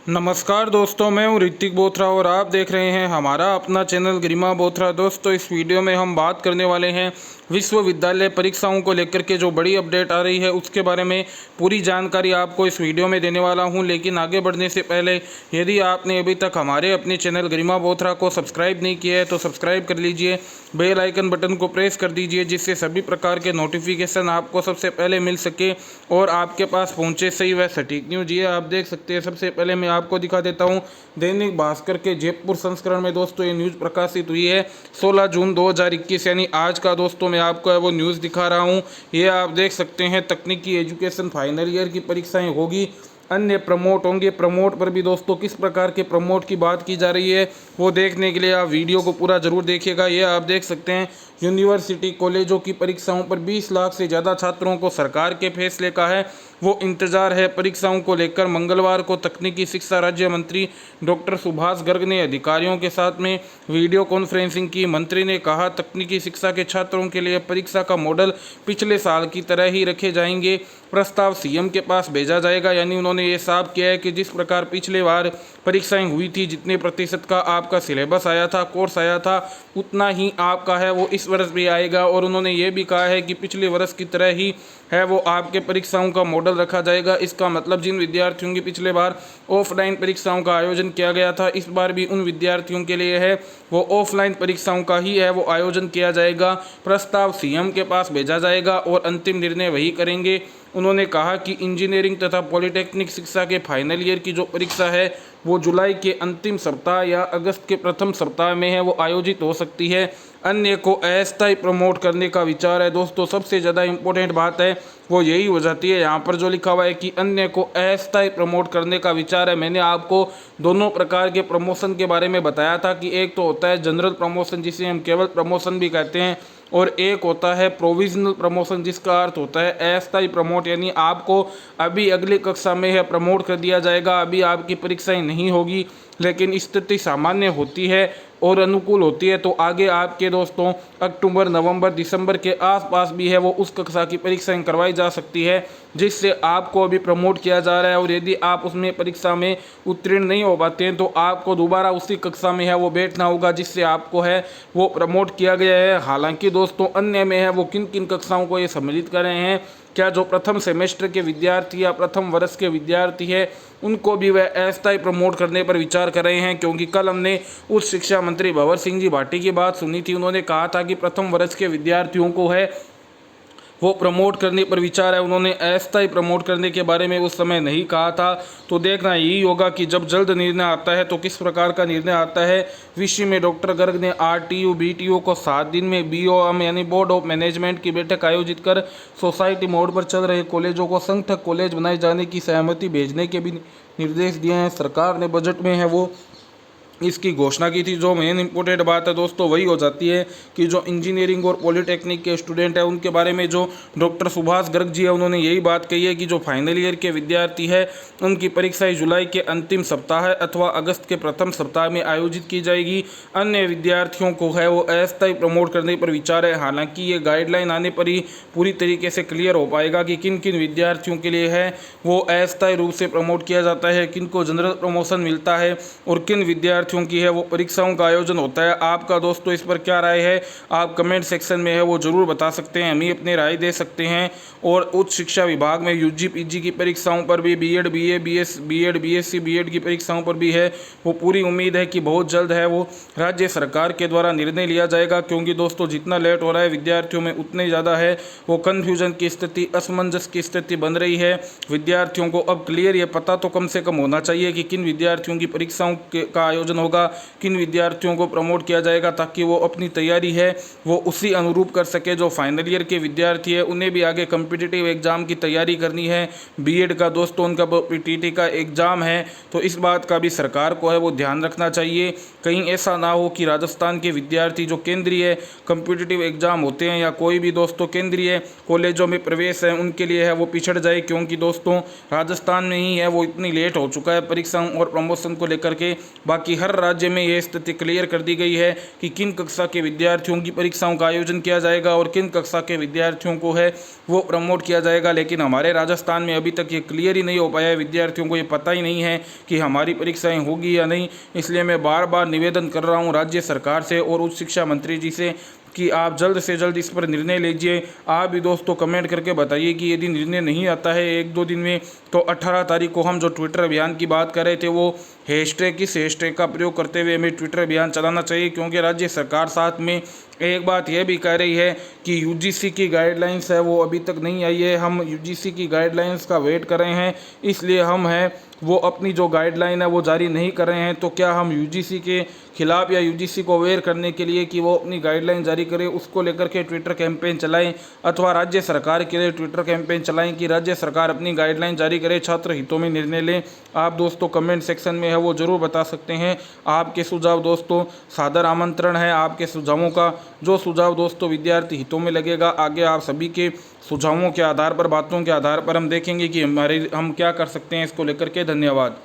नमस्कार दोस्तों, मैं हूं ऋतिक बोथरा और आप देख रहे हैं हमारा अपना चैनल गरिमा बोथरा। दोस्तों, इस वीडियो में हम बात करने वाले हैं विश्वविद्यालय परीक्षाओं को लेकर के जो बड़ी अपडेट आ रही है उसके बारे में पूरी जानकारी आपको इस वीडियो में देने वाला हूं। लेकिन आगे बढ़ने से पहले यदि आपने अभी तक हमारे अपने चैनल गरिमा बोथरा को सब्सक्राइब नहीं किया है तो सब्सक्राइब कर लीजिए, बेल आइकन बटन को प्रेस कर दीजिए जिससे सभी प्रकार के नोटिफिकेशन आपको सबसे पहले मिल सके और आपके पास पहुँचे सही व सटीक न्यूज़। ये आप देख सकते हैं। सबसे पहले मैं आपको दिखा देता हूं दैनिक भास्कर के जयपुर संस्करण में दोस्तों ये न्यूज़ प्रकाशित हुई है 16 जून 2021 यानी आज का। दोस्तों मैं आपको वो न्यूज़ दिखा रहा हूं। ये आप देख सकते हैं, तकनीकी एजुकेशन फाइनल ईयर की परीक्षाएं होगी, अन्य प्रमोट होंगे। प्रमोट पर भी दोस्तों किस प्रकार के प्रमोट की बात की जा रही है वो देखने के लिए आप वीडियो को पूरा ज़रूर देखिएगा। ये आप देख सकते हैं, यूनिवर्सिटी कॉलेजों की परीक्षाओं पर 20 लाख से ज़्यादा छात्रों को सरकार के फैसले का है वो इंतजार है। परीक्षाओं को लेकर मंगलवार को तकनीकी शिक्षा राज्य मंत्री डॉक्टर सुभाष गर्ग ने अधिकारियों के साथ में वीडियो कॉन्फ्रेंसिंग की। मंत्री ने कहा, तकनीकी शिक्षा के छात्रों के लिए परीक्षा का मॉडल पिछले साल की तरह ही रखे जाएंगे। प्रस्ताव सीएम के पास भेजा जाएगा। यानी उन्होंने ये साफ किया है कि जिस प्रकार पिछले बार परीक्षाएं हुई थी, जितने प्रतिशत का आपका सिलेबस आया था, कोर्स आया था, उतना ही आपका है वो इस वर्ष भी आएगा। और उन्होंने ये भी कहा है कि पिछले वर्ष की तरह ही है वो आपके परीक्षाओं का मॉडल रखा जाएगा। इसका मतलब जिन विद्यार्थियों की पिछले बार ऑफलाइन परीक्षाओं का आयोजन किया गया था, इस बार भी उन विद्यार्थियों के लिए है वो ऑफलाइन परीक्षाओं का ही है वो आयोजन किया जाएगा। प्रस्ताव सीएम के पास भेजा जाएगा और अंतिम निर्णय वही करेंगे। उन्होंने कहा कि इंजीनियरिंग तथा पॉलिटेक्निक शिक्षा के फाइनल ईयर की जो परीक्षा है वो जुलाई के अंतिम सप्ताह या अगस्त के प्रथम सप्ताह में है वो आयोजित हो सकती है। अन्य को अस्थायी प्रमोट करने का विचार है। दोस्तों सबसे ज़्यादा इम्पोर्टेंट बात है वो यही हो जाती है। यहाँ पर जो लिखा हुआ है कि अन्य को अस्थायी प्रमोट करने का विचार है, मैंने आपको दोनों प्रकार के प्रमोशन के बारे में बताया था कि एक तो होता है जनरल प्रमोशन जिसे हम केवल प्रमोशन भी कहते हैं, और एक होता है प्रोविजनल प्रमोशन जिसका अर्थ होता है अस्थायी प्रमोट। यानी आपको अभी अगली कक्षा में है प्रमोट कर दिया जाएगा, अभी आपकी परीक्षाएं नहीं होगी, लेकिन स्थिति सामान्य होती है और अनुकूल होती है तो आगे आपके दोस्तों अक्टूबर, नवंबर, दिसंबर के आसपास भी है वो उस कक्षा की परीक्षाएं करवाई जा सकती है जिससे आपको अभी प्रमोट किया जा रहा है। और यदि आप उसमें परीक्षा में उत्तीर्ण नहीं हो पाते हैं तो आपको दोबारा उसी कक्षा में है वो बैठना होगा जिससे आपको है वो प्रमोट किया गया है। हालांकि दोस्तों अन्य में है वो किन किन कक्षाओं को ये सम्मिलित कर रहे हैं, क्या जो प्रथम सेमेस्टर के विद्यार्थी या प्रथम वर्ष के विद्यार्थी है उनको भी वह अस्थायी प्रमोट करने पर विचार कर रहे हैं। क्योंकि कल हमने उच्च शिक्षा मंत्री भंवर सिंह जी भाटी की बात सुनी थी। उन्होंने कहा था कि प्रथम वर्ष के विद्यार्थियों को है वो प्रमोट करने पर विचार है। उन्होंने अस्थायी प्रमोट करने के बारे में उस समय नहीं कहा था। तो देखना यही होगा कि जब जल्द निर्णय आता है तो किस प्रकार का निर्णय आता है। विषय में डॉक्टर गर्ग ने आरटीयू बीटीयू को 7 दिन में बीओएम यानी बोर्ड ऑफ मैनेजमेंट की बैठक आयोजित कर सोसाइटी मोड पर चल रहे कॉलेजों को संगठक कॉलेज बनाए जाने की सहमति भेजने के भी निर्देश दिए हैं। सरकार ने बजट में है वो इसकी घोषणा की थी। जो मेन इंपॉर्टेंट बात है दोस्तों वही हो जाती है कि जो इंजीनियरिंग और पॉलिटेक्निक के स्टूडेंट है उनके बारे में जो डॉक्टर सुभाष गर्ग जी है उन्होंने यही बात कही है कि जो फाइनल ईयर के विद्यार्थी है उनकी परीक्षाएं जुलाई के अंतिम सप्ताह अथवा अगस्त के प्रथम सप्ताह में आयोजित की जाएगी। अन्य विद्यार्थियों को है वो अस्थायी प्रमोट करने पर विचार है। हालांकि ये गाइडलाइन आने पर ही पूरी तरीके से क्लियर हो पाएगा कि किन किन विद्यार्थियों के लिए है वो अस्थायी रूप से प्रमोट किया जाता है, किन को जनरल प्रमोशन मिलता है और किन विद्यार्थियों की है वो परीक्षाओं का आयोजन होता है। आपका दोस्तों इस पर क्या राय है आप कमेंट सेक्शन में है वो जरूर बता सकते हैं, हम ही अपनी राय दे सकते हैं। और उच्च शिक्षा विभाग में यूजी पीजी की परीक्षाओं पर भी BEd BA BS BEd BSc BEd की परीक्षाओं पर भी है वो पूरी उम्मीद है कि बहुत जल्द है वो राज्य सरकार के द्वारा निर्णय लिया जाएगा। क्योंकि दोस्तों जितना लेट हो रहा है विद्यार्थियों में उतने ज़्यादा है वो कन्फ्यूजन की स्थिति, असमंजस की स्थिति बन रही है। विद्यार्थियों को अब क्लियर ये पता तो कम से कम होना चाहिए कि किन विद्यार्थियों की परीक्षाओं का आयोजन होगा, किन विद्यार्थियों को प्रमोट किया जाएगा, ताकि वो अपनी तैयारी है वो उसी अनुरूप कर सके। जो फाइनल ईयर के विद्यार्थी है उन्हें भी आगे कॉम्पिटिटिव एग्जाम की तैयारी करनी है। बीएड का दोस्तों उनका पीटीटी का एग्जाम है तो इस बात का भी सरकार को है वो ध्यान रखना चाहिए। कहीं ऐसा ना हो कि राजस्थान के विद्यार्थी जो केंद्रीय कॉम्पिटिटिव एग्जाम होते हैं या कोई भी दोस्तों केंद्रीय कॉलेजों में प्रवेश है उनके लिए है वो पिछड़ जाए। क्योंकि दोस्तों राजस्थान में ही है वो इतनी लेट हो चुका है परीक्षाओं और प्रमोशन को लेकर के। बाकी हर राज्य में ये स्थिति क्लियर कर दी गई है कि किन कक्षा के विद्यार्थियों की परीक्षाओं का आयोजन किया जाएगा और किन कक्षा के विद्यार्थियों को है वो प्रमोट किया जाएगा। लेकिन हमारे राजस्थान में अभी तक ये क्लियर ही नहीं हो पाया है, विद्यार्थियों को ये पता ही नहीं है कि हमारी परीक्षाएं होगी या नहीं। इसलिए मैं बार बार निवेदन कर रहा हूँ राज्य सरकार से और उच्च शिक्षा मंत्री जी से कि आप जल्द से जल्द इस पर निर्णय लीजिए। आप भी दोस्तों कमेंट करके बताइए कि यदि निर्णय नहीं आता है 1-2 दिन में, तो 18 तारीख को हम जो ट्विटर अभियान की बात कर रहे थे वो हैशटैग, किस हैशटैग का प्रयोग करते हुए हमें ट्विटर अभियान चलाना चाहिए। क्योंकि राज्य सरकार साथ में एक बात यह भी कह रही है कि यूजीसी की गाइडलाइंस है वो अभी तक नहीं आई है, हम यूजीसी की गाइडलाइंस का वेट कर रहे हैं, इसलिए हम हैं वो अपनी जो गाइडलाइन है वो जारी नहीं कर रहे हैं। तो क्या हम यूजीसी के खिलाफ या यूजीसी को अवेयर करने के लिए कि वो अपनी गाइडलाइन जारी करे उसको लेकर के ट्विटर कैंपेन चलाएं, अथवा राज्य सरकार के लिए ट्विटर कैंपेन चलाएं कि राज्य सरकार अपनी गाइडलाइन जारी करे, छात्र हितों में निर्णय लें। आप दोस्तों कमेंट सेक्शन में है वो ज़रूर बता सकते हैं आपके सुझाव। दोस्तों सादर आमंत्रण है आपके सुझावों का, जो सुझाव दोस्तों विद्यार्थी हितों में लगेगा आगे आप सभी के सुझावों के आधार पर, बातों के आधार पर हम देखेंगे कि हम क्या कर सकते हैं इसको लेकर के। धन्यवाद।